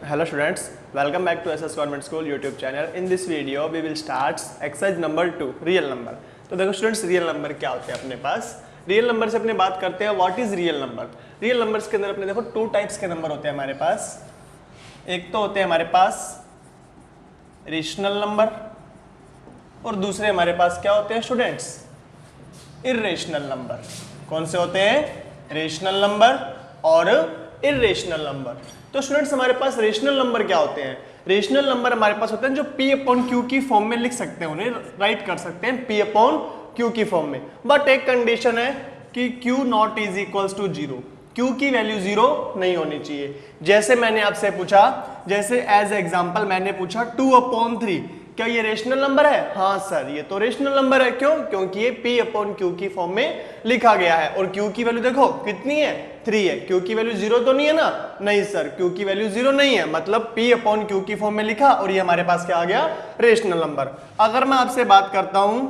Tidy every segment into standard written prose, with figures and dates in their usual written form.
Hello students, welcome back to SS Government School YouTube channel. In this video we will start exercise number 2 real number. तो देखो students real number क्या होते हैं अपने पास। Real number से अपने बात करते हैं what is real number. Real numbers के अंदर अपने देखो टू टाइप्स के नंबर होते हैं हमारे पास। एक तो होते हैं हमारे पास रेशनल नंबर और दूसरे हमारे पास क्या होते हैं स्टूडेंट्स इर्रेशनल नंबर। कौन से होते हैं? रेशनल नंबर और इर्रेशनल नंबर। तो स्टूडेंट्स हमारे पास रेशनल नंबर क्या होते हैं? रेशनल नंबर हमारे पास होते हैं जो P अपॉन Q की फॉर्म में लिख सकते हैं, उन्हें राइट कर सकते हैं P अपॉन Q की फॉर्म में। बट एक कंडीशन है कि Q not is equals to 0, Q की वैल्यू 0 नहीं होनी चाहिए। जैसे मैंने आपसे पूछा, जैसे एज एग्जांपल मैंने पूछा 2/3 क्या ये रेशनल नंबर है? हाँ सर ये तो रेशनल नंबर है। क्यों? क्योंकि ये P अपॉन Q की फॉर्म में लिखा गया है और Q की वैल्यू देखो कितनी है 3 है। Q की वैल्यू 0 तो नहीं है ना? नहीं सर Q की वैल्यू 0 नहीं है, मतलब P अपॉन Q की फॉर्म में लिखा और ये हमारे पास क्या आ गया? Rational number. अगर मैं आपसे बात करता हूं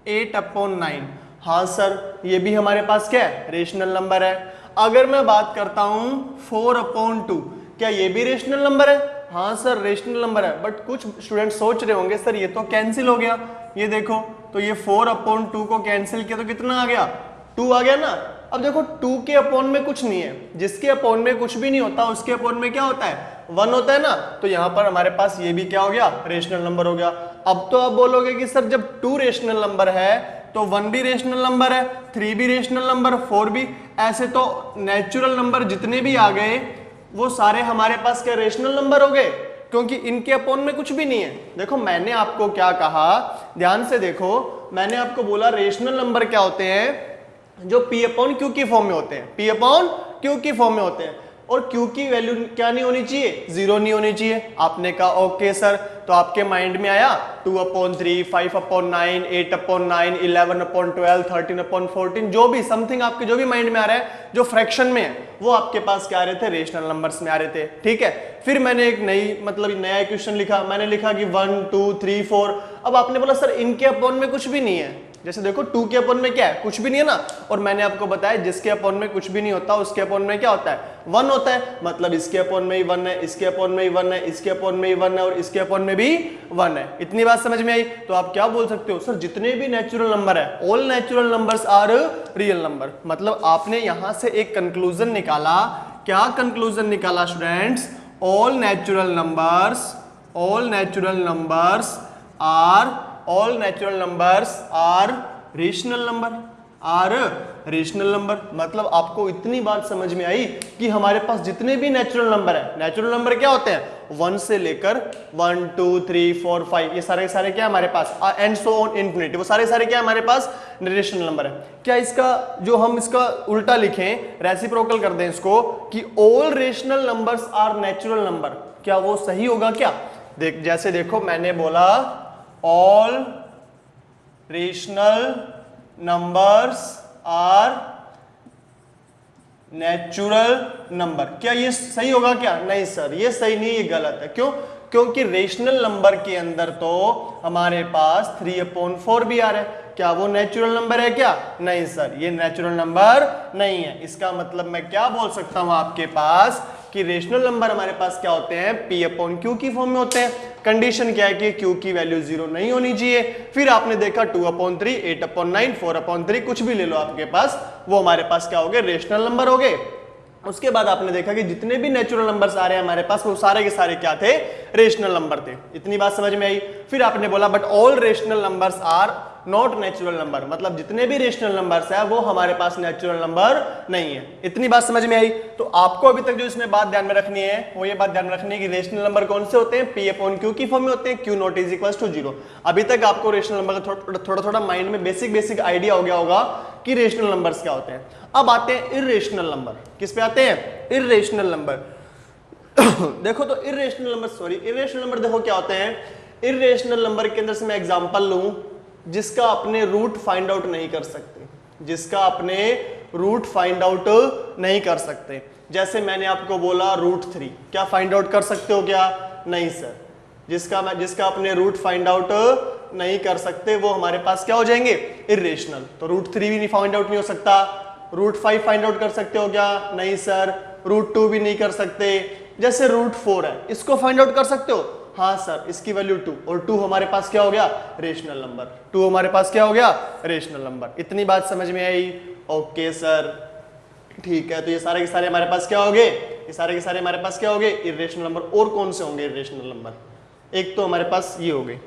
8/9, हाँ सर ये भी हमारे पास क्या है? रेशनल नंबर है। अगर मैं बात करता हूं 4/2, क्या ये भी रेशनल नंबर है? हाँ सर रेशनल नंबर है। बट कुछ स्टूडेंट सोच रहे होंगे सर ये तो कैंसिल हो गया। ये देखो तो ये 4/2 को कैंसिल किया तो कितना आ गया? 2 आ गया ना। अब देखो 2 के अपॉन में कुछ नहीं है, जिसके अपॉन में कुछ भी नहीं होता उसके अपॉन में क्या होता है? 1 होता है ना। तो यहाँ पर हमारे पास ये भी क्या हो गया? रेशनल नंबर हो गया। अब तो आप बोलोगे कि सर जब 2 रेशनल नंबर है तो 1 भी रेशनल नंबर है, 3 भी रेशनल नंबर, 4 भी। ऐसे तो नेचुरल नंबर जितने भी आ गए वो सारे हमारे पास क्या रेशनल नंबर हो गए, क्योंकि इनके अपॉन में कुछ भी नहीं है। देखो मैंने आपको क्या कहा, ध्यान से देखो, मैंने आपको बोला रेशनल नंबर क्या होते हैं? जो P अपॉन Q की फॉर्म में होते हैं, P अपॉन Q की फॉर्म में होते हैं। और Q की वैल्यू क्या नहीं होनी चाहिए? 0 नहीं होनी चाहिए। आपने कहा ओके सर, तो आपके माइंड में आया 2/3, 5/9, 8/9, 11/12, 13/14, जो भी समथिंग आपके जो भी माइंड में आ रहा है, जो फ्रैक्शन में है वो आपके पास क्या आ रहे थे? रेशनल नंबर्स में आ रहे थे। ठीक है, फिर मैंने एक नया इक्वेशन लिखा। मैंने लिखा कि 1 2 3 4। अब आपने बोला सर इनके अपॉन में कुछ भी नहीं है। जैसे देखो 2 के अपॉन में क्या है? कुछ भी नहीं है ना। और मैंने आपको बताया जिसके अपॉन में कुछ भी नहीं होता उसके अपॉन में क्या होता है? 1 होता है। मतलब इसके अपॉन में ही 1 है, इसके अपॉन में ही 1 है, इसके अपॉन में ही 1 है और इसके अपॉन में भी 1 है। इतनी बात समझ में आई? तो आप क्या बोल सकते हो? सर जितने भी नेचुरल नंबर है, all natural numbers are real number. मतलब आपने यहां से एक कंक्लूजन निकाला। क्या कंक्लूजन निकाला students? All natural numbers are rational number. मतलब आपको इतनी बात समझ में आई कि हमारे पास जितने भी नेचुरल नंबर है, नेचुरल नंबर क्या होते हैं? 1 से लेकर 1 2 3 4 5, ये सारे क्या हमारे पास एंड सो ऑन इन्फिनिटी, वो सारे क्या हमारे पास रेशनल नंबर है। क्या इसका जो हम इसका उल्टा लिखें, रेसिप्रोकल कर दें इसको कि all rational numbers are natural number, क्या वो सही होगा क्या? जैसे देखो मैंने बोला all rational numbers are natural number, क्या ये सही होगा क्या? नहीं सर ये सही नहीं, ये गलत है। क्यों? क्योंकि रेशनल नंबर के अंदर तो हमारे पास 3/4 भी आ रहा है। क्या वो नेचुरल नंबर है क्या? नहीं सर ये नेचुरल नंबर नहीं है। इसका मतलब मैं क्या बोल सकता हूं आपके पास कि रेशनल नंबर हमारे पास क्या होते हैं? P अपॉन Q की फॉर्म में होते हैं। कंडीशन क्या है कि Q की वैल्यू 0 नहीं होनी चाहिए। फिर आपने देखा 2/3, 8/9, 4/3, कुछ भी ले लो आपके पास, वो हमारे पास क्या हो गए? रेशनल नंबर हो गए। उसके बाद आपने देखा कि जितने भी नेचुरल नंबर्स आ रहे हैं हमारे पास वो सारे के सारे क्या थे? रेशनल नंबर थे। इतनी बात समझ में आई? फिर आपने बोला but all rational numbers are not natural number, मतलब जितने भी रेशनल नंबर्स है वो हमारे पास नेचुरल नंबर नहीं है। इतनी बात समझ में आई? तो आपको अभी तक जो इसमें बात ध्यान में रखनी है वो ये बात ध्यान में रखनी है कि रेशनल नंबर कौन से होते हैं? P अपॉन Q की फॉर्म में होते हैं, Q not is equal to 0। अभी तक आपको रेशनल नंबर का थोड़ा माइंड में बेसिक आइडिया हो गया होगा कि रेशनल नंबर्स क्या होते हैं। अब आते हैं इर्रेशनल नंबर। किस पे आते हैं? Irrational number. देखो तो इर्रेशनल नंबर देखो क्या होते हैं। इर्रेशनल नंबर के अंदर से मैं एग्जांपल लूं जिसका अपने रूट फाइंड आउट नहीं कर सकते, जैसे मैंने आपको बोला √3, क्या फाइंड आउट कर सकते हो क्या? नहीं सर। जिसका अपने रूट फाइंड आउट नहीं कर सकते वो हमारे पास क्या हो जाएंगे? इर्रेशनल। तो √3 भी फाइंड आउट नहीं हो सकता। √5 फाइंड आउट कर सकते हो क्या? नहीं सर। √2 भी नहीं कर सकते। जैसे √4 है, इसको फाइंड आउट कर सकते हो? हाँ सर, इसकी वैल्यू 2, और 2 हमारे पास क्या हो गया? Rational number. 2 हमारे पास क्या हो गया? Rational number. इतनी बात समझ में आई? ओके सर, ठीक है। तो ये सारे के सारे हमारे पास क्या हो गए? ये सारे के सारे हमारे पास क्या हो गए? Irrational number. और कौन से होंगे इर्रेशनल नंबर? एक तो हमारे पास ये हो गए।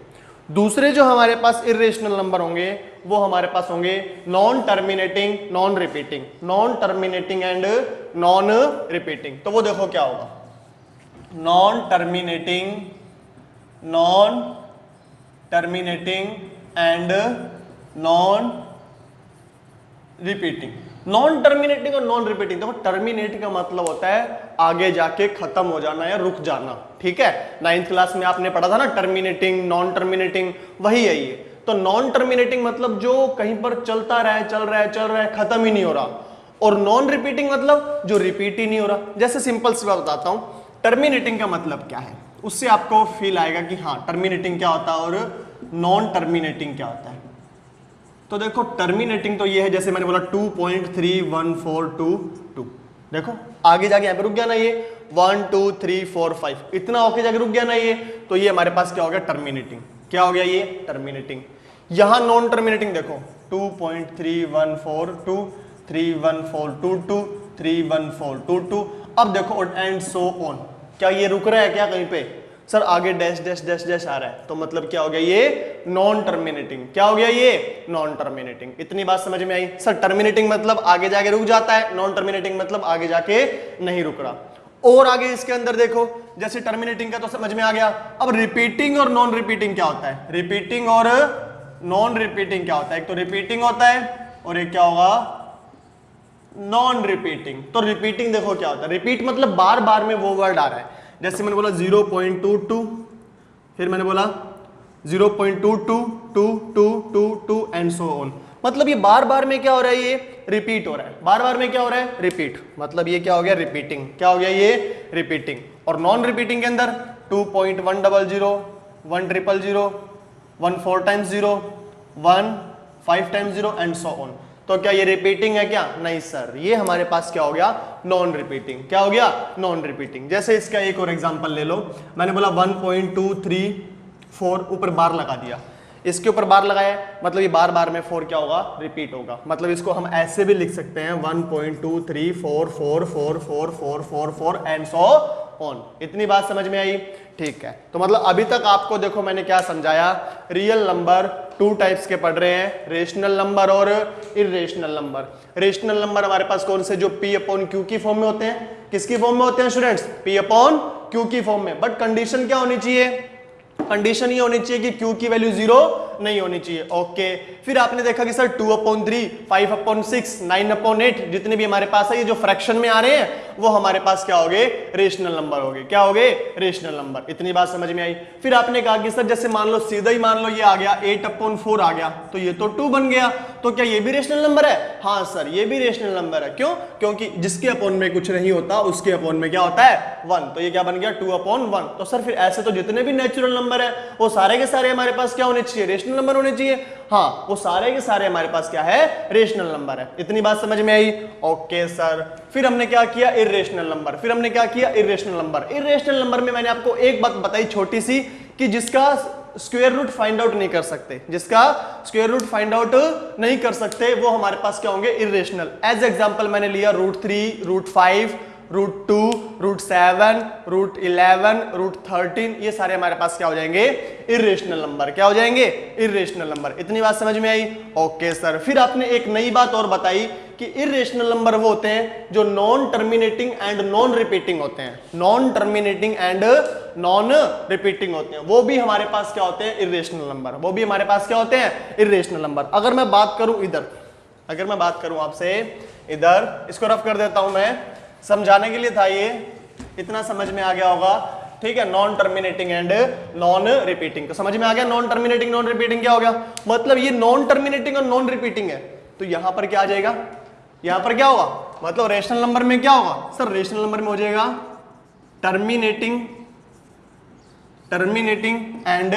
दूसरे जो हमारे पास इर्रेशनल नंबर होंगे वो हमारे पास होंगे non terminating, non repeating, non terminating and non repeating. तो वो देखो क्या होगा, non terminating, non terminating and non repeating. Non terminating और नॉन रिपीटिंग, देखो टर्मिनेट का मतलब होता है आगे जाके खत्म हो जाना या रुक जाना, ठीक है। 9th क्लास में आपने पढ़ा था ना, टर्मिनेटिंग, नॉन टर्मिनेटिंग, वही है ये। तो नॉन टर्मिनेटिंग मतलब जो कहीं पर चलता रहे, चल रहा है, खत्म ही नहीं हो रहा। और नॉन रिपीटिंग मतलब जो रिपीट ही नहीं हो रहा। जैसे सिंपल सी बात बताता हूं, टर्मिनेटिंग का मतलब क्या है, उससे आपको फील आएगा कि हाँ टर्मिनेटिंग क्या होता है और नॉन टर्मिनेटिंग क्या होता है। तो देखो टर्मिनेटिंग तो ये है, जैसे मैंने बोला 2.31422, देखो आगे जाके यहाँ पे रुक गया ना, ये 1 2 3 4 5 इतना होके जाके रुक गया ना ये, तो ये हमारे पास क्या हो गया? टर्मिनेटिंग। क्या हो गया ये? टर्मिनेटिंग। यहां नॉन टर्मिनेटिंग देखो 2.31422, 31422, 31422। अब देखो एंड सो ऑन, क्या ये रुक रहा है क्या कहीं पे? सर आगे डैश डैश डैश डैश आ रहा है, तो मतलब क्या हो गया? ये नॉन टर्मिनेटिंग। क्या हो गया? ये नॉन टर्मिनेटिंग। इतनी बात समझ में आई? सर टर्मिनेटिंग मतलब आगे जाके रुक जाता है, नॉन टर्मिनेटिंग मतलब आगे जाके नहीं रुक रहा। और आगे इसके अंदर देखो, जैसे टर्मिनेटिंग का तो समझ में आ गया। अब रिपीटिंग और नॉन रिपीटिंग क्या होता है? रिपीटिंग और नॉन रिपीटिंग क्या होता है? एक तो रिपीटिंग होता है और एक क्या होगा? Non repeating. तो रिपीटिंग देखो क्या होता है? रिपीट मतलब बार बार में वो वर्ड आ रहा है। जैसे मैंने बोला 0.22, फिर मैंने बोला 0.222222 एंड सो ऑन, मतलब ये बार बार में क्या हो रहा है? ये रिपीट हो रहा है। बार बार में क्या हो रहा है? रिपीट। मतलब ये क्या हो गया? रिपीटिंग। क्या हो गया? ये रिपीटिंग। और नॉन रिपीटिंग के अंदर 2.100, 100, 1 4 times 0, 1 5 times 0 and so on. तो क्या ये रिपीटिंग है क्या? नहीं सर, ये हमारे पास क्या हो गया? Non repeating. क्या हो गया? Non repeating. जैसे इसका एक और एग्जांपल ले लो, मैंने बोला 1.234 ऊपर बार लगा दिया, इसके ऊपर बार लगाया, मतलब ये बार बार में 4 क्या होगा? रिपीट होगा। मतलब इसको हम ऐसे भी लिख सकते हैं 1.234444444 एंड सो ऑन। इतनी बात समझ में आई? ठीक है। तो मतलब अभी तक आपको देखो मैंने क्या समझाया, रियल नंबर 2 टाइप्स के पढ़ रहे हैं, रेशनल नंबर और इर्रेशनल नंबर। रेशनल नंबर हमारे पास कौन से? जो P/Q की फॉर्म में होते हैं। किसकी फॉर्म में होते हैं स्टूडेंट्स? P/Q की फॉर्म में। बट कंडीशन क्या होनी चाहिए? कंडीशन ये होनी चाहिए कि Q की वैल्यू 0 नहीं होनी चाहिए। ओके, फिर आपने देखा कि सर 2/3, 5/6, 9/8 जितने भी हमारे पास है, ये जो फ्रैक्शन में आ रहे हैं वो हमारे पास क्या हो गए? रेशनल नंबर हो गए। क्या हो गए? Rational number. इतनी बात समझ में आई? फिर आपने कहा कि सर जैसे मान लो सीधा ही मान लो ये आ गया 8/4 आ गया, तो ये तो 2 बन गया, तो क्या ये भी रेशनल नंबर है? हाँ सर, ये भी रेशनल नंबर है। क्यों? क्योंकि जिसके अपॉन में कुछ नहीं होता उसके अपॉन में क्या होता है? 1। तो ये क्या बन गया? 2/1। तो सर फिर ऐसे तो जितने भी नेचुरल नंबर है वो सारे के सारे हमारे पास क्या होने चाहिए? रेशनल नंबर होने चाहिए। हाँ, वो सारे के सारे हमारे पास क्या है? रेशनल नंबर है। इतनी बात समझ में आई? Okay sir. फिर हमने क्या किया? Irrational number. फिर हमने क्या किया? Irrational number. इर्रेशनल नंबर में मैंने आपको एक बात बताई छोटी सी, कि जिसका स्क्वायर रूट फाइंड आउट नहीं कर सकते, जिसका स्क्वायर रूट फाइंड आउट नहीं कर सकते, वो हमारे पास क्या होंगे? इर्रेशनल। एज एग्जांपल मैंने लिया √3, √5, √2, √7, √11, √13, ये सारे हमारे पास क्या हो जाएंगे? Irrational number. क्या हो जाएंगे? Irrational number. इतनी बात समझ में आई? Okay sir. फिर आपने एक नई बात और बताई कि इर्रेशनल नंबर वो होते हैं जो non terminating and non repeating होते हैं। Non terminating and non repeating होते हैं, वो भी हमारे पास क्या होते हैं? Irrational number. वो भी हमारे पास क्या होते हैं? Irrational number. अगर मैं बात करूं इधर, अगर मैं बात करूं आपसे इधर, इसको रफ कर देता हूं मैं, समझाने के लिए था ये, इतना समझ में आ गया होगा, ठीक है। Non terminating and non repeating तो समझ में आ गया। नॉन टर्मिनेटिंग नॉन रिपीटिंग क्या हो गया? मतलब ये नॉन टर्मिनेटिंग और नॉन रिपीटिंग है, तो यहां पर क्या आ जाएगा? यहां पर क्या होगा? मतलब रेशनल नंबर में क्या होगा? सर रेशनल नंबर में हो जाएगा टर्मिनेटिंग, टर्मिनेटिंग एंड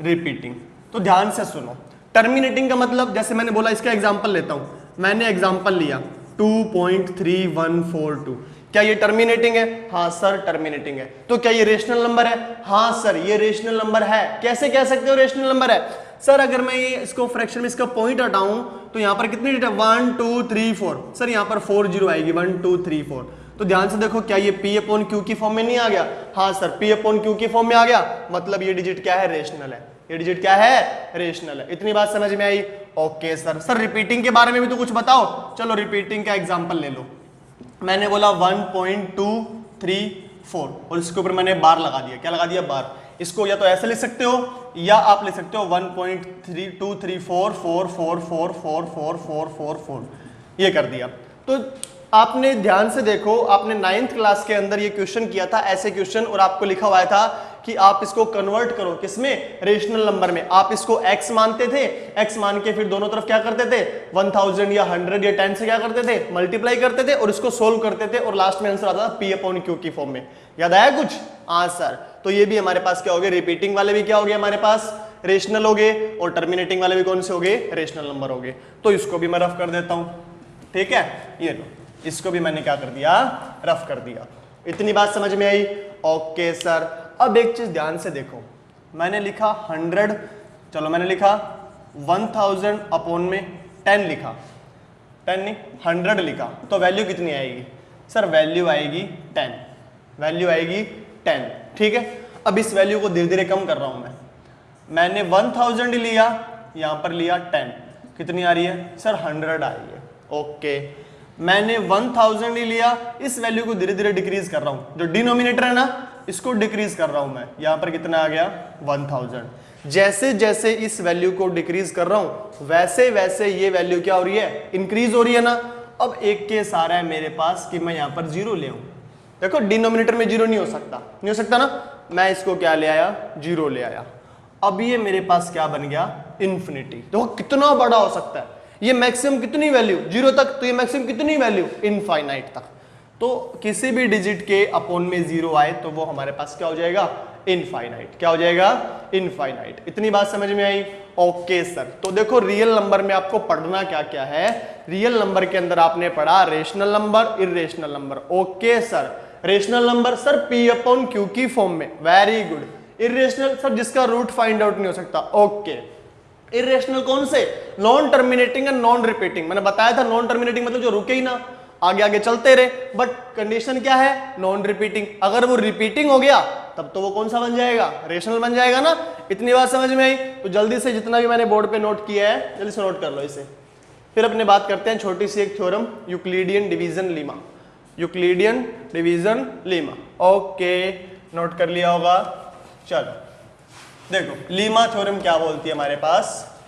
रिपीटिंग। तो ध्यान से सुनो, टर्मिनेटिंग का मतलब जैसे मैंने बोला, इसका एग्जांपल लेता हूं। मैंने एग्जांपल लिया 2.3142, क्या ये टर्मिनेटिंग है? हाँ सर टर्मिनेटिंग है। तो क्या ये रेशनल नंबर है? हाँ सर ये रेशनल नंबर है। कैसे कह सकते हो रेशनल नंबर है? सर अगर मैं ये इसको फ्रैक्शन में इसका पॉइंट हटाऊं तो यहाँ पर कितनी डिजिट है? 1 2 3 4। सर यहाँ पर 4 जीरो आएगी, 1 2 3 4। तो ध्यान से देखो, क्या ये P अपॉन क्यू की फॉर्म में नहीं आ गया? हाँ सर P अपॉन क्यू की फॉर्म में आ गया, मतलब ये डिजिट क्या है? रेशनल है। ये डिजिट क्या है? रेशनल है। इतनी बात समझ में आई? Okay sir. सर रिपीटिंग के बारे में भी तो कुछ बताओ। चलो रिपीटिंग का एग्जांपल ले लो। मैंने बोला 1.234 और इसके ऊपर मैंने बार लगा दिया। क्या लगा दिया? बार। इसको या तो ऐसे लिख सकते हो या आप लिख सकते हो 1.23444444444 ये कर दिया। तो आपने ध्यान से देखो, आपने 9th क्लास के अंदर ये क्वेश्चन किया था, ऐसे क्वेश्चन, और आपको लिखा हुआ था कि आप इसको कन्वर्ट करो किसमें? रेशनल नंबर में। आप इसको x मानते थे, x मान के फिर दोनों तरफ क्या करते थे? 1000 या 100 या 10 से क्या करते थे? मल्टीप्लाई करते थे और इसको सोल्व करते थे और लास्ट में आंसर आता था P अपॉन क्यू की फॉर्म में। याद आया कुछ? हाँ सर। तो ये भी हमारे पास क्या हो गए? रिपीटिंग वाले भी क्या हो गए हमारे पास? रेशनल हो गए, और टर्मिनेटिंग वाले भी कौन से हो गए? रेशनल नंबर हो गए। तो इसको भी मैं रफ कर देता हूं, ठीक है? ये लो, इसको भी मैंने क्या कर दिया? रफ कर दिया। इतनी बात समझ में आई? Okay sir. अब एक चीज ध्यान से देखो, मैंने लिखा 100, चलो मैंने लिखा 1000 अपॉन में 10 लिखा, 10 नहीं 100 लिखा, तो वैल्यू कितनी आएगी? सर वैल्यू आएगी 10, वैल्यू आएगी 10, ठीक है? अब इस वैल्यू को धीरे धीरे कम कर रहा हूं मैंने 1000 लिया, यहां पर लिया 10, कितनी आ रही है? सर 100 आ रही है। ओके, मैंने 1000 ही लिया, इस वैल्यू को धीरे धीरे डिक्रीज कर रहा हूं, जो डिनोमिनेटर है ना इसको डिक्रीज कर रहा हूं मैं। यहां पर कितना आ गया? 1000। जैसे जैसे इस वैल्यू को डिक्रीज कर रहा हूं वैसे वैसे ये वैल्यू क्या हो रही है? इंक्रीज हो रही है ना। अब एक केस आ रहा है मेरे पास कि मैं यहां पर जीरो ले आऊं। देखो डिनोमिनेटर में जीरो नहीं हो सकता, नहीं हो सकता ना। मैं इसको क्या ले आया? जीरो ले आया। अब ये मेरे पास क्या बन गया? इन्फिनिटी। देखो कितना बड़ा हो सकता है ये, मैक्सिमम कितनी वैल्यू? जीरो तक, तो ये मैक्सिमम कितनी वैल्यू? इनफाइनाइट तक। तो किसी भी डिजिट के अपोन में जीरो आए तो वो हमारे पास क्या हो जाएगा? इनफाइनाइट। क्या हो जाएगा? इनफाइनाइट। इतनी बात समझ में आई? Okay sir. तो देखो रियल नंबर में आपको पढ़ना क्या क्या है। रियल नंबर के अंदर आपने पढ़ा rational number, irrational number. Okay sir. Rational number sir P upon Q की फॉर्म में, वेरी गुड। इर्रेशनल सर जिसका रूट फाइंड आउट नहीं हो सकता। ओके, इर्रेशनल कौन से? Non terminating and non repeating. मैंने बताया था नॉन टर्मिनेटिंग मतलब जो रुके ही ना, आगे आगे चलते रहे, बट कंडीशन क्या है? Non repeating. अगर वो रिपीटिंग हो गया तब तो वो कौन सा बन जाएगा? रेशनल बन जाएगा ना। इतनी बात समझ में आई? तो जल्दी से जितना भी मैंने बोर्ड पे नोट किया है जल्दी से नोट कर लो इसे। फिर अपने बात करते हैं छोटी सी एक theorem, Euclidean division lemma. Euclidean division Lima. Okay, note कर लिया होगा। चलो देखो लीमा थ्योरम क्या बोलती है हमारे पास।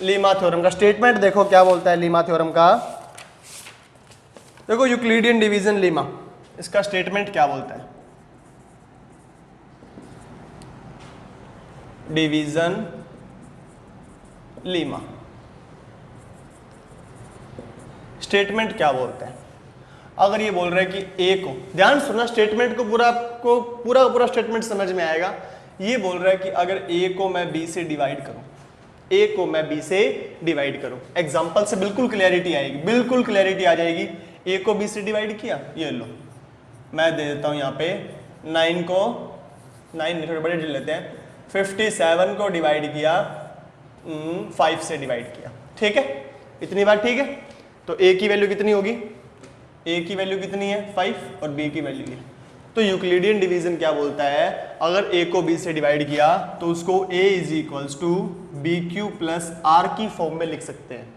लीमा थ्योरम का स्टेटमेंट देखो क्या बोलता है लीमा थ्योरम का। देखो यूक्लिडियन डिवीजन लीमा, इसका स्टेटमेंट क्या बोलता है? डिवीजन लीमा स्टेटमेंट क्या बोलता है? अगर ये बोल रहा है कि ए को, ध्यान सुनना स्टेटमेंट को पूरा स्टेटमेंट समझ में आएगा। ये बोल रहा है कि अगर ए को मैं बी से डिवाइड करूं, ए को मैं बी से डिवाइड करूं, एग्जांपल से बिल्कुल क्लैरिटी आएगी, बिल्कुल क्लैरिटी आ जाएगी। ए को बी से डिवाइड किया, ये लो मैं दे देता हूं यहाँ पे 9 को 9 थोड़े बड़े ले लेते हैं, 57 को डिवाइड किया 5 से डिवाइड किया, ठीक है? इतनी बात ठीक है? तो ए की वैल्यू कितनी होगी? ए की वैल्यू कितनी है? 5 और बी की वैल्यू है। तो यूक्लिडियन डिवीजन क्या बोलता है? अगर ए को बी से डिवाइड किया तो उसको a is equals to B Q plus R की फॉर्म में लिख सकते हैं।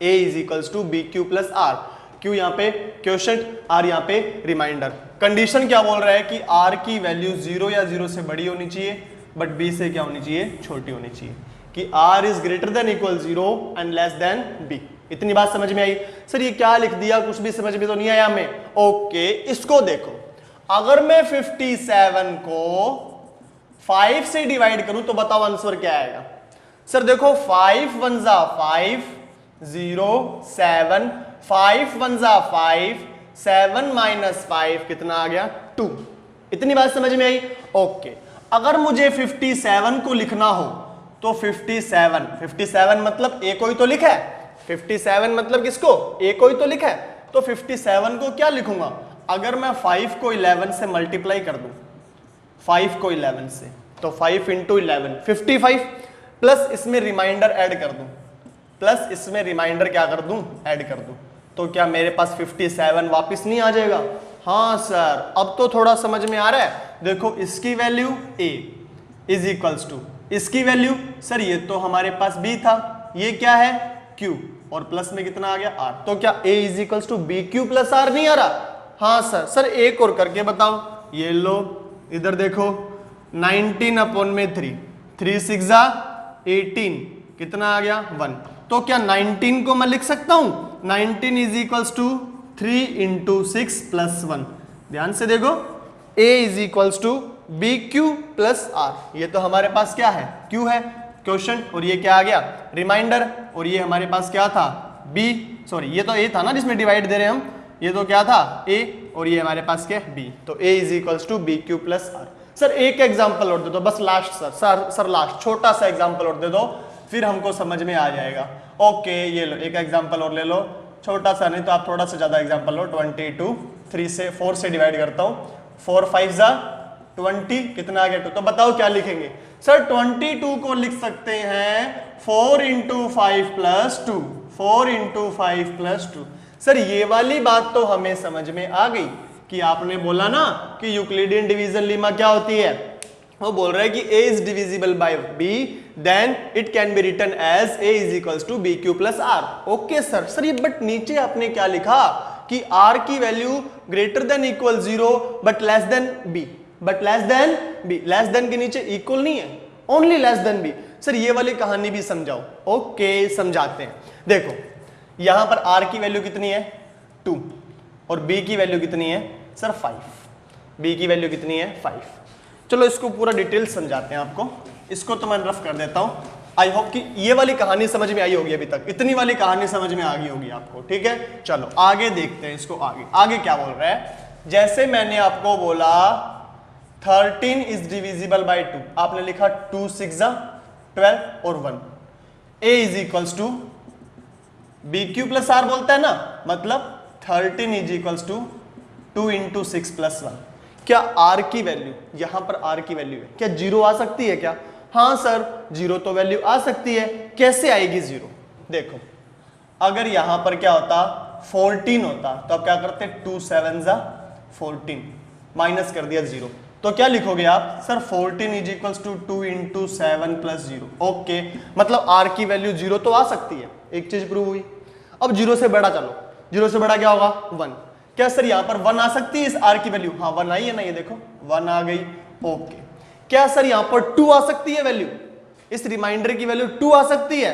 a is equals to B Q plus R, Q यहाँ पे क्वेश्चन, आर यहाँ पे रिमाइंडर। कंडीशन क्या बोल रहा है कि आर की वैल्यू 0 या 0 से बड़ी होनी चाहिए, बट बी से क्या होनी चाहिए? छोटी होनी चाहिए, कि R is greater than equal 0 and less than B. इतनी बात समझ में आई? सर ये क्या लिख दिया, कुछ भी समझ में तो नहीं आया हमें। ओके, इसको देखो, अगर मैं 57 को 5 से डिवाइड करूं तो बताओ आंसर क्या आएगा? सर देखो 5 1 जा 5 0 7, 5 1 जा 5, 7 माइनस 5 कितना आ गया? 2। इतनी बात समझ में आई? ओके, अगर मुझे 57 को लिखना हो तो 57 मतलब ए को ही तो लिखा है, 57 मतलब किसको? ए को ही तो लिखा है। तो 57 को क्या लिखूंगा? अगर मैं 5 को 11 से मल्टीप्लाई कर दूं, 5 को 11 से, तो 5 इंटू 11 55, प्लस इसमें रिमाइंडर ऐड कर दूं, प्लस इसमें रिमाइंडर क्या कर दूं, ऐड कर दूं, तो क्या मेरे पास 57 वापस नहीं आ जाएगा? हाँ सर, अब तो थोड़ा समझ में आ रहा है। देखो इसकी value a is equals to, इसकी वैल्यू सर ये तो हमारे पास b था, ये क्या है q, और प्लस में कितना आ गया r, तो क्या a is equals to B Q plus r नहीं आ रहा? हाँ सर। सर एक और करके बताओ, ये लो इधर देखो, 19 अपॉन में 3, 3 6 18, कितना आ गया 1, तो क्या 19 को मैं लिख सकता हूं 19 is equals to 3 into 6 plus 1। ध्यान से देखो, a is equals to B Q plus R, ये तो हमारे पास क्या है q है क्वेश्चन, और ये क्या आ गया रिमाइंडर, और ये हमारे पास क्या था b, सॉरी ये तो a था ना जिसमें डिवाइड दे रहे हैं हम, ये तो क्या था a, और ये हमारे पास क्या है b, तो a is equals to B Q plus R. Sir एक एग्जाम्पल और दे दो बस लास्ट, सर लास्ट छोटा सा एग्जाम्पल और दे दो, फिर हमको समझ में आ जाएगा। ओके ये लो एक एग्जाम्पल और ले लो, छोटा सा नहीं तो आप थोड़ा सा ज्यादा एग्जाम्पल लो। 22 3 से 4 से डिवाइड करता हूँ, 4 5 20, कितना आ गया 2, तो बताओ क्या लिखेंगे? सर 22 को लिख सकते हैं 4 into 5 plus 2, 4 into 5 plus 2। Sir ये वाली बात तो हमें समझ में आ गई कि आपने बोला ना कि यूक्लिडियन डिवीजन लीमा क्या होती है, वो बोल रहा है कि a is divisible by b, then it can be written as a is equals to B Q plus R. Okay sir. Sir ये बट नीचे आपने क्या लिखा कि r की वैल्यू greater than equal 0 but less than b, but less than b, less than के नीचे इक्वल नहीं है, only less than b। Sir ये वाली कहानी भी समझाओ। ओके समझाते हैं। देखो यहां पर r की वैल्यू कितनी है 2, और b की वैल्यू कितनी है सर 5, b की वैल्यू कितनी है 5। चलो इसको पूरा डिटेल समझाते हैं आपको, इसको तो मैं रफ कर देता हूं। आई होप कि ये वाली कहानी समझ में आई होगी, अभी तक इतनी वाली कहानी समझ में आ गई होगी आपको, ठीक है। चलो आगे देखते हैं इसको, आगे क्या बोल रहा है। जैसे मैंने आपको बोला 13 इज डिविजिबल बाय 2, आपने लिखा 2 6 12 और 1, a is equals to B Q plus R बोलता है ना, मतलब 13 is equals to 2 into 6 plus 1। क्या r की वैल्यू, यहां पर r की वैल्यू है, क्या 0 आ सकती है क्या? हाँ सर 0 तो वैल्यू आ सकती है। कैसे आएगी 0? देखो अगर यहां पर क्या होता 14 होता तो आप क्या करते 2 7 14, माइनस कर दिया 0, तो क्या लिखोगे आप sir 14 is equals to 2 into 7 plus 0। Okay, मतलब r की वैल्यू 0 तो आ सकती है, एक चीज प्रूव हुई। अब 0 से बड़ा चलो, 0 से बड़ा क्या होगा 1। क्या सर यहां पर 1 आ सकती है इस r की वैल्यू? हाँ 1 आई है ना, ये देखो 1 आ गई। ओके, क्या सर यहां पर 2 आ सकती है वैल्यू, इस रिमाइंडर की वैल्यू 2 आ सकती है?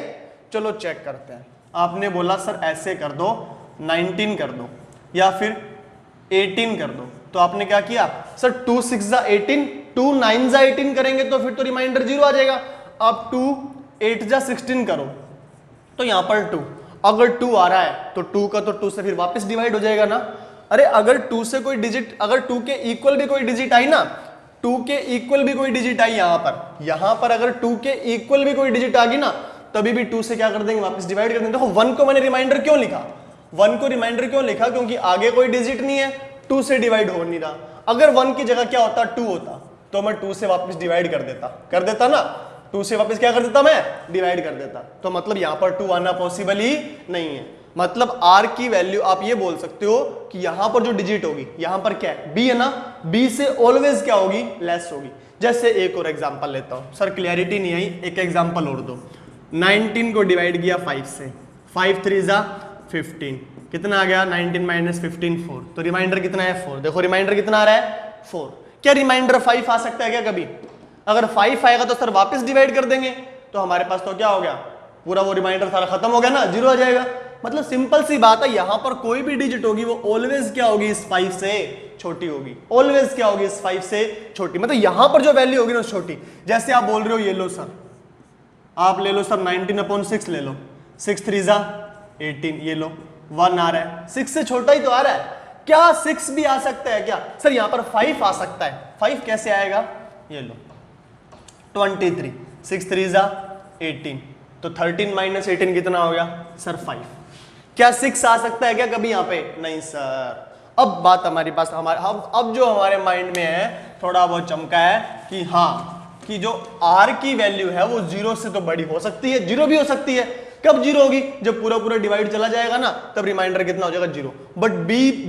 चलो चेक करते हैं। आपने बोला सर ऐसे कर दो 19 कर दो या फिर 18 कर दो, तो आपने क्या किया सर 2 6 18, 2 9 18 करेंगे तो फिर तो रिमाइंडर 0 आ जाएगा। अब 2 8 16 करो तो यहां पर 2, अगर 2 आ रहा है तो 2 का तो 2 से फिर वापस डिवाइड हो जाएगा ना। अरे अगर 2 से कोई डिजिट, अगर 2 के इक्वल भी कोई डिजिट आई ना, 2 के इक्वल भी कोई डिजिट आई यहां पर अगर 2 के इक्वल भी कोई डिजिट आ गई ना, तभी भी 2 से क्या कर देंगे वापस डिवाइड कर देंगे। देखो 1 को मैंने रिमाइंडर क्यों लिखा, 1 को रिमाइंडर क्यों लिखा, क्योंकि आगे कोई डिजिट नहीं है, 2 से डिवाइड हो नहीं रहा। अगर 1 की जगह क्या होता 2 होता तो मैं 2 से वापस डिवाइड कर देता ना, 2 से वापस क्या कर देता मैं डिवाइड कर देता। तो मतलब यहां पर 2 आना पॉसिबल ही नहीं है। मतलब r की वैल्यू आप ये बोल सकते हो कि यहां पर जो डिजिट होगी, यहां पर क्या है b है ना, b से ऑलवेज क्या होगी लेस होगी। जैसे एक और एग्जांपल लेता हूं, सर क्लियरिटी नहीं आई, एक एग्जांपल और दो। 19 को डिवाइड किया 5 से, 5 3 15, कितना आ गया 19 माइनस 15 4, तो रिमाइंडर कितना है 4। देखो रिमाइंडर कितना आ रहा है 4। क्या रिमाइंडर 5 आ सकता है क्या कभी? अगर 5 आएगा तो सर वापस डिवाइड कर देंगे, तो हमारे पास तो क्या हो गया पूरा वो रिमाइंडर सारा खत्म हो गया ना, 0 आ जाएगा। मतलब सिंपल सी बात है, यहां पर कोई भी डिजिट होगी वो ऑलवेज क्या होगी इस 5 से छोटी होगी, ऑलवेज क्या होगी इस 5 से छोटी। मतलब यहां पर जो वैल्यू होगी ना छोटी। जैसे आप बोल रहे हो ये लो सर, आप ले लो सर 19/6 ले लो, 6 3 18, ये लो 1 आ रहा है, 6 से छोटा ही तो आ रहा है। क्या 6 भी आ सकता है क्या? सर यहां पर 5 आ सकता है। 5 कैसे आएगा? ये लो 23, 6 3 18, तो 13 माइनस 18 कितना हो गया सर 5। क्या 6 आ सकता है क्या कभी यहां पे? नहीं सर। अब बात हमारे पास अब जो हमारे माइंड में है थोड़ा बहुत चमका है कि हाँ कि जो r की वैल्यू है वो 0 से तो बड़ी हो सकती है, 0 भी हो सकती है। कब 0 होगी? जब पूरा पूरा डिवाइड चला जाएगा ना, तब रिमाइंडर कितना हो जाएगा? 0। बट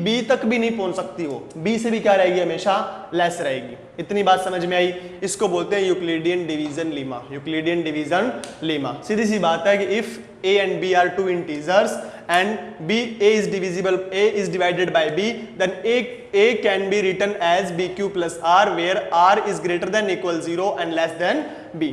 b तक भी नहीं पहुंच सकती, वो b से भी क्या रहेगी? हमेशा लेस रहेगी। इतनी बात समझ में आई? इसको बोलते हैं Euclidean division lemma. Euclidean division lemma सीधी सी बात है कि if a and b are two integers and a is divided by b, then a can be written as bq plus r where r is greater than equal 0 and less than b।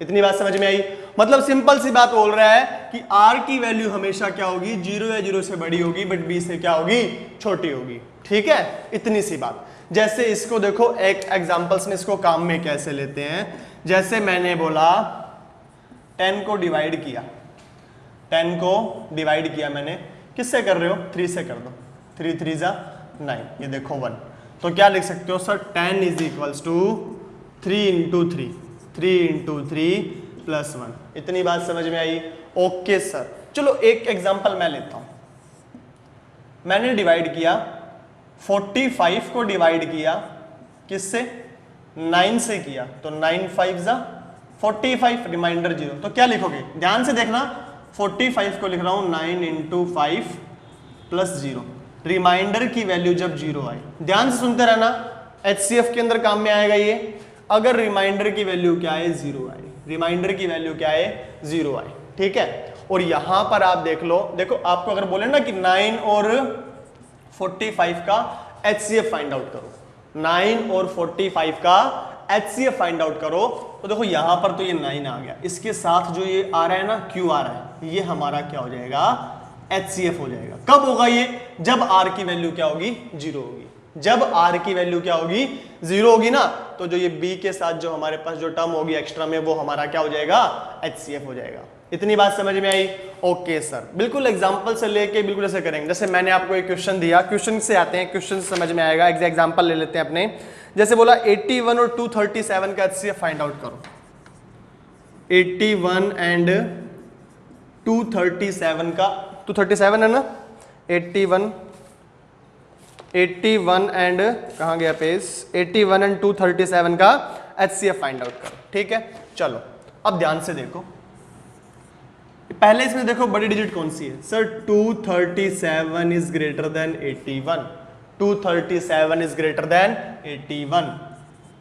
इतनी बात समझ में आई? मतलब simple सी बात बोल रहा है कि r की वैल्यू हमेशा क्या होगी? 0 या 0 से बड़ी होगी, बट b से क्या होगी? छोटी होगी। ठीक है, इतनी सी बात। जैसे इसको देखो एक एग्जांपल्स में इसको काम में कैसे लेते हैं। जैसे मैंने बोला 10 को डिवाइड किया, 10 को डिवाइड किया मैंने, किससे कर रहे हो? 3 से कर दो। 3 3 जा 9, ये देखो 1। तो क्या लिख सकते हो sir? 10 is equals to 3 into 3, 3 into 3 plus 1। इतनी बात समझ में आई? Okay sir. चलो एक एग्जांपल मैं लेता हूं। मैंने डिवाइड किया 45 को डिवाइड किया किससे? 9 से किया, तो 9 5 जा 45, रिमाइंडर 0। तो क्या लिखोगे? ध्यान से देखना, 45 को लिख रहा हूं 9 इंटू 5 प्लस 0। रिमाइंडर की वैल्यू जब 0 आई, ध्यान से सुनते रहना, HCF के अंदर काम में आएगा ये। अगर रिमाइंडर की वैल्यू क्या है? 0 आई। रिमाइंडर की वैल्यू क्या है? 0 आई। ठीक है, और यहां पर आप देख लो, देखो आपको अगर बोले ना कि 9 और 45 का HCF फाइंड आउट करो, 9 और 45 का HCF फाइंड आउट करो, तो देखो यहां पर तो ये 9 आ गया, इसके साथ जो ये आ रहा है ना, Q आ रहा है, ये हमारा क्या हो जाएगा? HCF हो जाएगा। कब होगा ये? जब R की वैल्यू क्या होगी? 0 होगी। जब R की वैल्यू क्या होगी? 0 होगी ना, तो जो ये B के साथ जो हमारे पास जो टर्म होगी एक्स्ट्रा में, वो हमारा क्या हो जाएगा? HCF हो जाएगा। इतनी बात समझ में आई? Okay sir. बिल्कुल एग्जांपल से लेके बिल्कुल ऐसे करेंगे। जैसे मैंने आपको एक क्वेश्चन दिया, क्वेश्चन से आते हैं, क्वेश्चन से समझ में आएगा। एग्जांपल ले लेते हैं अपने। जैसे बोला 81 और 237 का HCF फाइंड आउट करो। 81 एंड 237 का, 237 है ना, 81 एंड कहाँ गया पेज? 81 एंड 237 का HCF फाइंड आउट करो। ठीक है, चलो अब ध्यान से देखो। पहले इसमें देखो बड़ी डिजिट कौन सी है? Sir 237 is greater then 81। 237 is greater then 81,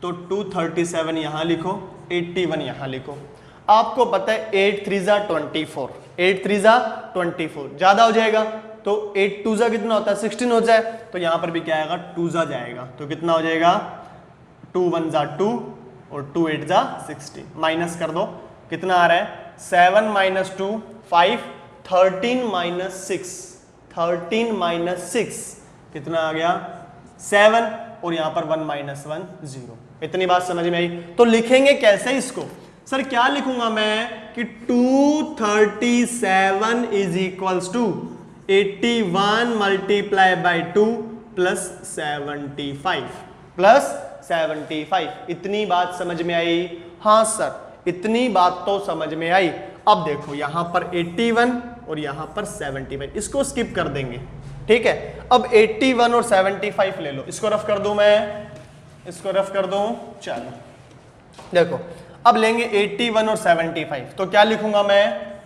तो 237 यहां लिखो, 81 यहां लिखो। आपको पता है 8 3 जा 24, 8 3 जा 24, ज्यादा हो जाएगा तो 8 2 जा कितना होता है? 16 हो जाए, तो यहां पर भी क्या आएगा? 2 जा जाएगा, तो कितना हो जाएगा? 2 1 जा 2 और 2 8 जा 16। माइनस कर दो, कितना आ रहा है? 7 माइनस 2 5, 13 माइनस 6, 13 माइनस 6 कितना आ गया? 7, और यहां पर 1 माइनस 1 0। इतनी बात समझ में आई? तो लिखेंगे कैसे इसको? सर क्या लिखूंगा मैं कि 237 is equals to 81 multiply by 2 plus 75। इतनी बात समझ में आई? हाँ सर, इतनी बात तो समझ में आई। अब देखो यहां पर 81 और यहां पर 75, इसको स्किप कर देंगे। ठीक है, अब 81 और 75 ले लो, इसको रफ कर दूं मैं, इसको रफ कर दूं। चलो देखो, अब लेंगे 81 और 75, तो क्या लिखूंगा मैं?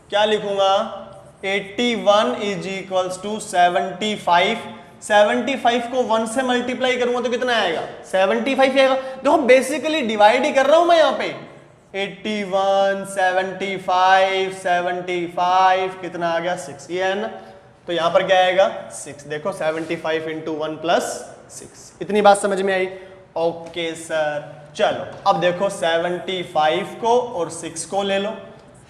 क्या लिखूंगा? 81 इज इक्वल्स टू 75। 75 को 1 से मल्टीप्लाई करूंगा तो कितना आएगा? 75 आएगा। देखो बेसिकली डिवाइड ही कर रहा हूं मैं यहां पे। 81 75 कितना आ गया? 6, ये है ना, तो यहां पर क्या आएगा? 6। देखो 75 इंटू 1 प्लस 6। इतनी बात समझ में आई? Okay sir. चलो अब देखो 75 को और 6 को ले लो,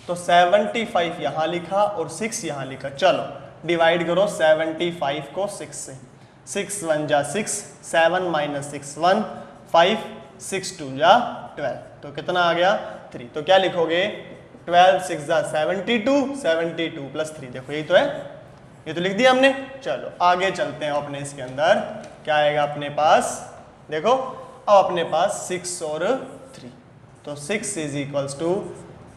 तो 75 यहां लिखा और 6 यहां लिखा। चलो डिवाइड करो 75 को 6 से। 6 1 जा 6, 7 माइनस 6 1, 5 6 2 जा 12, तो कितना आ गया? 3। तो क्या लिखोगे? 12 6 जा 72, 72 प्लस 3। देखो यही तो है, ये तो लिख दिया हमने। चलो आगे चलते हैं अपने इसके अंदर, क्या आएगा अपने पास? देखो अब अपने पास 6 और 3, तो 6 is equals to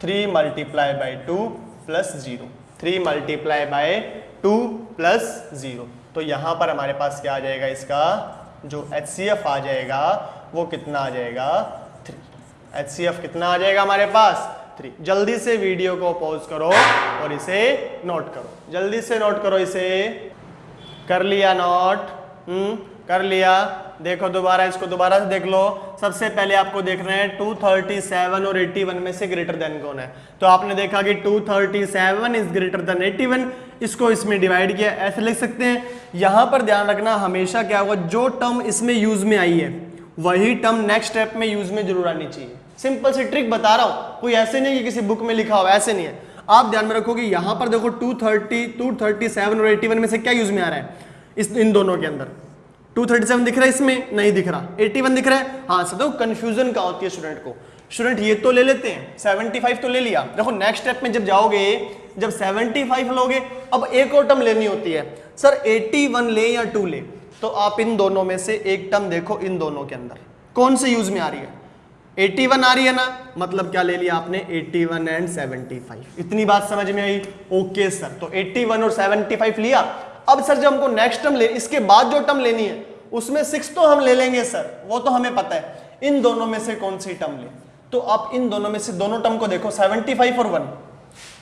3 multiply by 2 plus 0, 3 multiply by 2 plus 0। तो यहाँ पर हमारे पास क्या आ जाएगा, इसका जो HCF आ जाएगा वो कितना आ जाएगा 3। HCF कितना आ जाएगा हमारे पास 3। जल्दी से वीडियो को पॉज करो और इसे नोट करो, जल्दी से नोट करो इसे। कर लिया नोट? कर लिया। देखो दोबारा, इसको दोबारा से देख लो। सबसे पहले आपको देखना है 237 और 81 में से ग्रेटर देन कौन है। तो आपने देखा कि 237 इज ग्रेटर देन 81, इसको इसमें डिवाइड किया, ऐसे लिख सकते हैं। यहां पर ध्यान रखना हमेशा क्या होगा, जो टर्म इसमें यूज में आई है वही टर्म नेक्स्ट स्टेप में यूज में जरूर आनी चाहिए। सिंपल सी ट्रिक बता रहा हूं, कोई ऐसे नहीं कि किसी बुक में लिखा हो, ऐसे नहीं है। आप ध्यान में रखो कि यहां पर देखो 237 और 81 में से क्या यूज में आ रहा है, इन दोनों के अंदर 237 दिख रहा है, इसमें नहीं दिख रहा, 81 दिख रहा है। हाँ सर, देखो कंफ्यूजन क्या होती है स्टूडेंट को, स्टूडेंट ये तो ले लेते हैं 75 तो ले लिया, देखो नेक्स्ट स्टेप में जब जाओगे, जब 75 लोगे, अब एक और टर्म लेनी होती है। सर 81 ले या 2 ले, तो आप इन दोनों में से एक टर्म देखो, इन दोनों के अंदर कौन से यूज में आ रही है। 81 आ रही है ना, मतलब क्या ले लिया आपने 81 एंड 75। इतनी बात समझ में आई? ओके सर, तो 81 और 75 लिया। अब सर जब हमको नेक्स्ट टर्म ले, इसके बाद जो टर्म लेनी है उसमें 6 तो हम ले लेंगे सर, वो तो हमें पता है। इन दोनों में से कौन सी टर्म ले, तो आप इन दोनों में से दोनों टर्म को देखो, 75 और 1,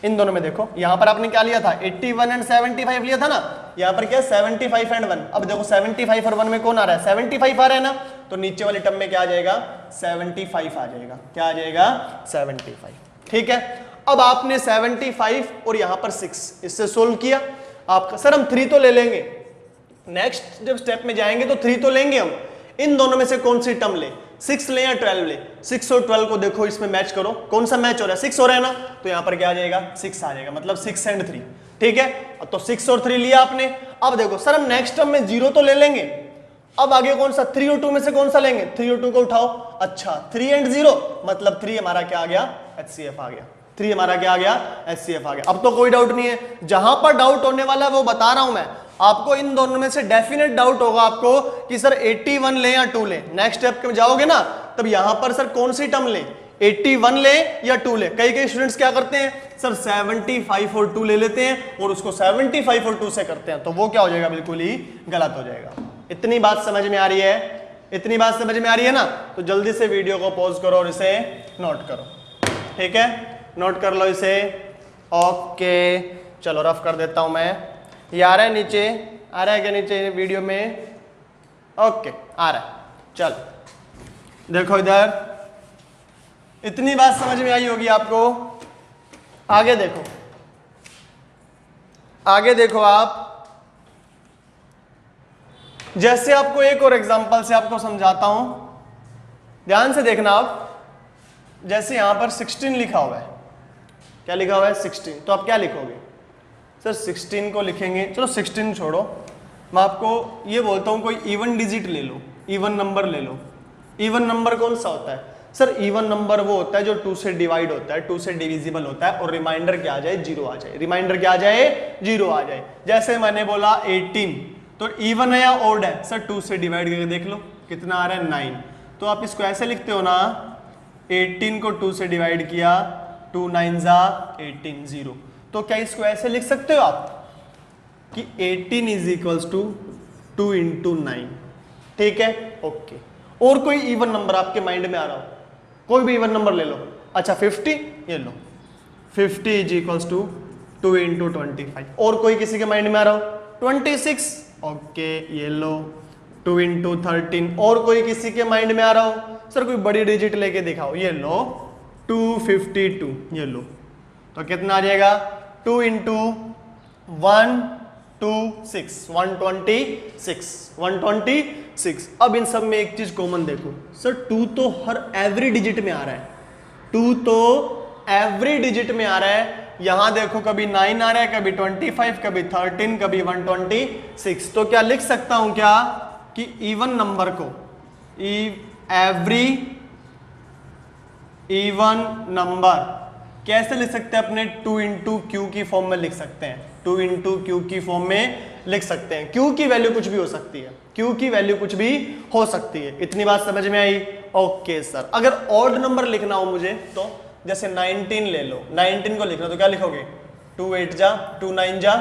इन दोनों में देखो। यहां पर आपने क्या लिया था, 81 एंड 75 लिया था ना, यहां पर क्या 75 एंड 1। अब देखो 75 और 1 में कौन आ रहा है, 75 आ रहा है ना, तो नीचे वाले टर्म में क्या आ जाएगा 75 आ जाएगा। क्या आ जाएगा 75। ठीक है, अब आपने 75 और यहां पर 6 इससे सोल्व किया आपका। सर हम 3 तो ले लेंगे, नेक्स्ट जब स्टेप में जाएंगे तो 3 तो लेंगे हम। इन दोनों में से कौन सी टर्म ले, 6 ले या 12 ले। 6 और 12 को देखो इसमें मैच करो, कौन सा मैच हो रहा है, 6 हो रहा है ना, तो यहां पर क्या आ जाएगा 6 आ जाएगा, मतलब 6 एंड 3। ठीक है, तो 6 और 3 लिया आपने। अब देखो सर हम नेक्स्ट टर्म में 0 तो ले लेंगे, अब आगे कौन सा 3 और 2 में से कौन सा लेंगे, 3 और 2 को उठाओ। अच्छा 3 एंड 0, मतलब 3 हमारा क्या आ गया, HCF आ गया। 3 हमारा क्या आ गया, HCF आ गया। अब तो कोई डाउट नहीं है, जहां पर डाउट होने वाला है वो बता रहा हूं मैं आपको। इन दोनों में से डेफिनेट डाउट होगा आपको कि सर 81 ले या 2 ले। नेक्स्ट स्टेप में जाओगे ना, तब यहां पर सर कौन सी टर्म ले, 81 ले या 2 ले। कई स्टूडेंट्स क्या करते हैं, सर 75 और 2 ले लेते हैं और उसको 75 और 2 से करते हैं, तो वो क्या हो जाएगा, बिल्कुल ही गलत हो जाएगा। इतनी बात समझ में आ रही है? इतनी बात समझ में आ रही है ना, तो जल्दी से वीडियो को पॉज करो और इसे नोट करो। ठीक है, नोट कर लो इसे। ओके चलो रफ कर देता हूं मैं। ये आ रहा है नीचे, आ रहा है क्या नीचे वीडियो में? ओके आ रहा है। चलो देखो इधर, इतनी बात समझ में आई होगी आपको। आगे देखो, आगे देखो आप, जैसे आपको एक और एग्जांपल से आपको समझाता हूं, ध्यान से देखना आप। जैसे यहां पर 16 लिखा हुआ है, क्या लिखा हुआ है 16, तो आप क्या लिखोगे सर, 16 को लिखेंगे, चलो 16 छोड़ो, मैं आपको ये बोलता हूं कोई इवन डिजिट ले लो, इवन नंबर ले लो। इवन नंबर कौन सा होता है सर, इवन नंबर वो होता है जो 2 से डिवाइड होता है, 2 से डिविजिबल होता है, और रिमाइंडर क्या आ जाए, 0 आ जाए। रिमाइंडर क्या आ जाए, 0 आ जाए। जैसे मैंने बोला 18, तो इवन है या ओड है सर, 2 से डिवाइड करके देख लो कितना आ रहा है 9, तो आप इसको ऐसे लिखते हो ना, 18 को 2 से डिवाइड किया, 2 9 जा 18 0, तो क्या इसको ऐसे लिख सकते हो आप कि 18 इज इक्वल्स टू 2 इंटू 9। ठीक है, ओके। और कोई इवन नंबर आपके माइंड में आ रहा हो, कोई भी इवन नंबर ले लो। अच्छा 50, ये लो 50 इज इक्वल्स टू 2 इंटू 25। और कोई किसी के माइंड में आ रहा हो 26, ओके ये लो 2 इंटू 13। और कोई किसी के माइंड में आ रहा हो सर कोई बड़ी डिजिट लेके दिखाओ, ये लो 252, ये लो, तो कितना आ जाएगा 2 इंटू 126, 126। अब इन सब में एक चीज कॉमन देखो सर, 2 तो हर एवरी डिजिट में आ रहा है, 2 तो एवरी डिजिट में आ रहा है। यहां देखो कभी 9 आ रहा है, कभी 25, कभी 13, कभी 126। तो क्या लिख सकता हूं क्या कि इवन नंबर को, एवरी इवन नंबर कैसे लिख सकते हैं अपने, 2 इंटू क्यू की फॉर्म में लिख सकते हैं, 2 इंटू क्यू की फॉर्म में लिख सकते हैं। क्यू की वैल्यू कुछ भी हो सकती है, क्यू की वैल्यू कुछ भी हो सकती है। इतनी बात समझ में आई? Okay sir. अगर ऑड नंबर लिखना हो मुझे, तो जैसे 19 ले लो, 19 को लिखना तो क्या लिखोगे, 2 8 जा 2 9 जा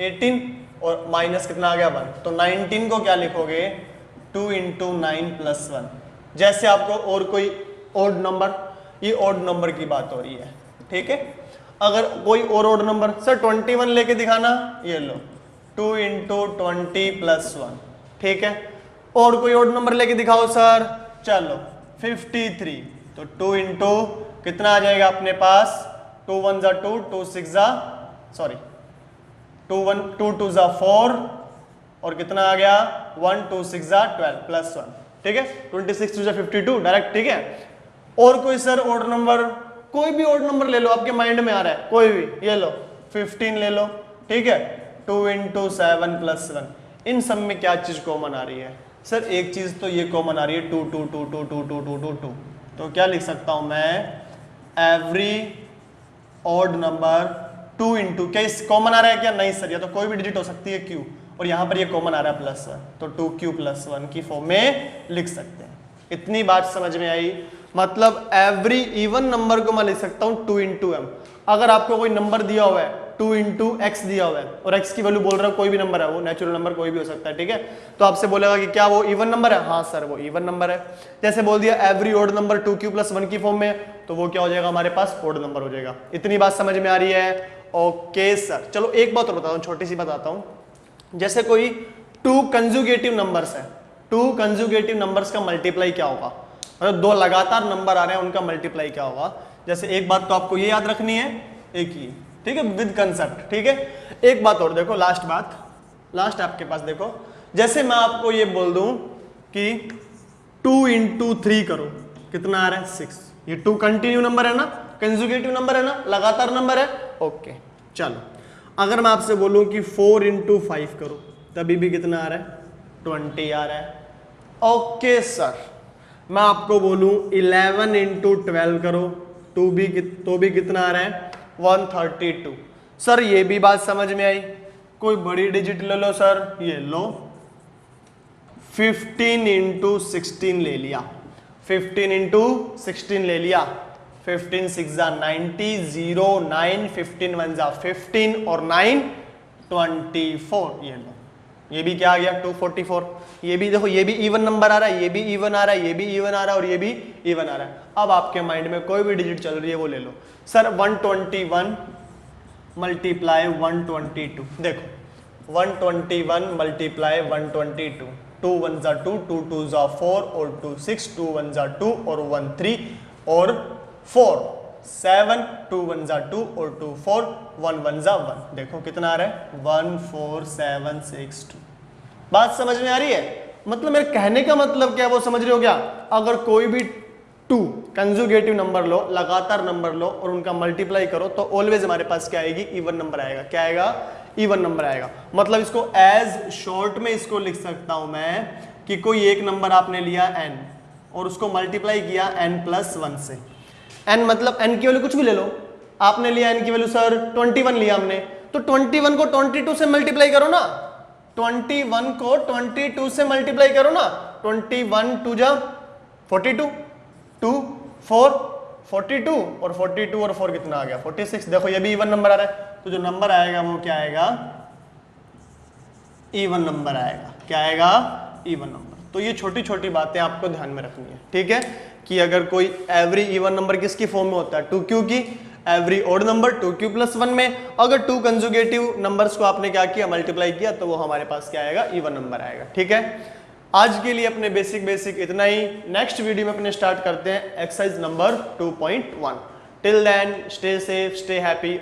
18, और माइनस कितना आ गया 1, तो 19 को क्या लिखोगे 2 इंटू 9 प्लस 1। जैसे आपको और कोई ओड नंबर, ये ओड नंबर की बात हो रही है, ठीक है। अगर कोई और ओड नंबर, सर 21 लेके दिखाना, ये लो 2 इंटू 20 प्लस 1, ठीक है। और कोई ओड नंबर लेके दिखाओ सर, चलो 53, तो 2 इंटू कितना आ जाएगा अपने पास, 2 1 जा 2, 2 6 जा, सॉरी 2 2 जा 4 और कितना आ गया 1 2 6 जा 12 प्लस 1, ठीक है। 26 2 जा 52 डायरेक्ट, ठीक है। और कोई सर ओड नंबर, कोई भी ओड नंबर ले लो आपके माइंड में आ रहा है, कोई भी, ये लो 15 ले लो, ठीक है। 2 इंटू 7 प्लस 1, इन सब में क्या चीज कॉमन आ रही है सर, एक चीज तो ये कॉमन आ रही है 2 2 2 2 2 2 2 2 2, तो क्या लिख सकता हूं मैं, एवरी ऑड नंबर 2 इंटू, क्या इस कॉमन आ रहा है क्या, नहीं सर, या तो कोई भी डिजिट हो सकती है क्यू, और यहाँ पर ये कॉमन आ रहा है प्लस 1, तो 2q प्लस 1 की फॉर्म में लिख सकते हैं। इतनी बात समझ में आई, मतलब एवरी इवन नंबर को मैं लिख सकता हूँ 2 इंटू एम। अगर आपको कोई नंबर दिया हुआ है 2 इंटू एक्स दिया हुआ है और x की वैल्यू बोल रहा है, कोई भी नंबर है, वो नेचुरल नंबर कोई भी हो सकता है, ठीक है, तो आपसे बोलेगा कि क्या वो इवन नंबर है, हाँ सर वो इवन नंबर है। जैसे बोल दिया every odd number 2q plus 1 की फॉर्म में, तो वो क्या हो जाएगा हमारे पास ओड नंबर हो जाएगा। इतनी बात समझ में आ रही है, ओके सर। चलो एक बात और बताता हूँ, छोटी सी बताता हूँ। जैसे कोई 2 कंजुगेटिव नंबर्स है, 2 कंजुगेटिव नंबर्स का मल्टीप्लाई क्या होगा, मतलब 2 लगातार नंबर आ रहे हैं उनका मल्टीप्लाई क्या होगा। जैसे एक बात तो आपको ये याद रखनी है, एक ही, ठीक है, विद कंसेप्ट, ठीक है। एक बात और देखो, लास्ट बात, लास्ट आपके पास देखो, जैसे मैं आपको ये बोल दूं कि 2 इंटू 3 करो, कितना आ रहा है 6, ये 2 कंटिन्यू नंबर है ना, कंजुगेटिव नंबर है ना, लगातार नंबर है, ओके। चलो अगर मैं आपसे बोलूं कि 4 इंटू 5 करो, तभी भी कितना आ रहा है 20 आ रहा है, ओके सर। मैं आपको बोलूं 11 इंटू 12 करो, तो भी कितना आ रहा है 132। सर ये भी बात समझ में आई। कोई बड़ी डिजिट ले लो सर, ये लो 15 इंटू 16 ले लिया, 15 इंटू 16 ले लिया, 15 6 जा 90, 0 9, 15 1 जा 15 और 9 24, ये लो, ये भी क्या आ गया 244। ये भी देखो, ये भी इवन नंबर आ रहा है, ये भी इवन आ रहा है, ये भी इवन आ रहा है और ये भी इवन आ रहा है। अब आपके माइंड में कोई भी डिजिट चल रही है वो ले लो सर। 121 मल्टीप्लाई 122, देखो 121 मल्टीप्लाई 122, 2 1 जा 2, 2 2 जा 4 और 2 6, 2 1 जा 2 और 1 3 और 4 7, 2 1 जा 2 और 2 4, 1 1 जा 1, देखो कितना आ रहा है 14762। बात समझ में आ रही है, मतलब मेरे कहने का मतलब क्या है वो समझ रहे हो क्या। अगर कोई भी 2 कंजुगेटिव नंबर लो, लगातार नंबर लो और उनका मल्टीप्लाई करो, तो ऑलवेज हमारे पास क्या आएगी, इवन नंबर आएगा। क्या आएगा, इवन नंबर आएगा। मतलब इसको एज शॉर्ट में इसको लिख सकता हूं मैं कि कोई एक नंबर आपने लिया n और उसको मल्टीप्लाई किया n+1 से। n मतलब n की वैल्यू कुछ भी ले लो, आपने लिया n की वैल्यू सर 21 लिया हमने, तो 21 को 22 से मल्टीप्लाई करो ना, 21 को 22 से मल्टीप्लाई करो ना, 21 2 जा 42, 2 4 42 और 42 और 4 कितना आ गया 46। देखो ये भी इवन नंबर आ रहा है, तो जो नंबर आएगा वो क्या आएगा, इवन नंबर आएगा। क्या आएगा, इवन नंबर। तो ये छोटी छोटी बातें आपको ध्यान में रखनी है, ठीक है, कि अगर कोई एवरी इवन नंबर किसकी फॉर्म में होता है, 2q की, every odd number 2q plus 1 में, अगर 2 कंजुगेटिव नंबर्स को आपने क्या किया, मल्टीप्लाई किया, तो वो हमारे पास क्या आएगा, इवन नंबर आएगा। ठीक है, आज के लिए अपने बेसिक इतना ही। नेक्स्ट वीडियो में अपने स्टार्ट करते हैं exercise number 2.1। Till then stay safe, stay happy.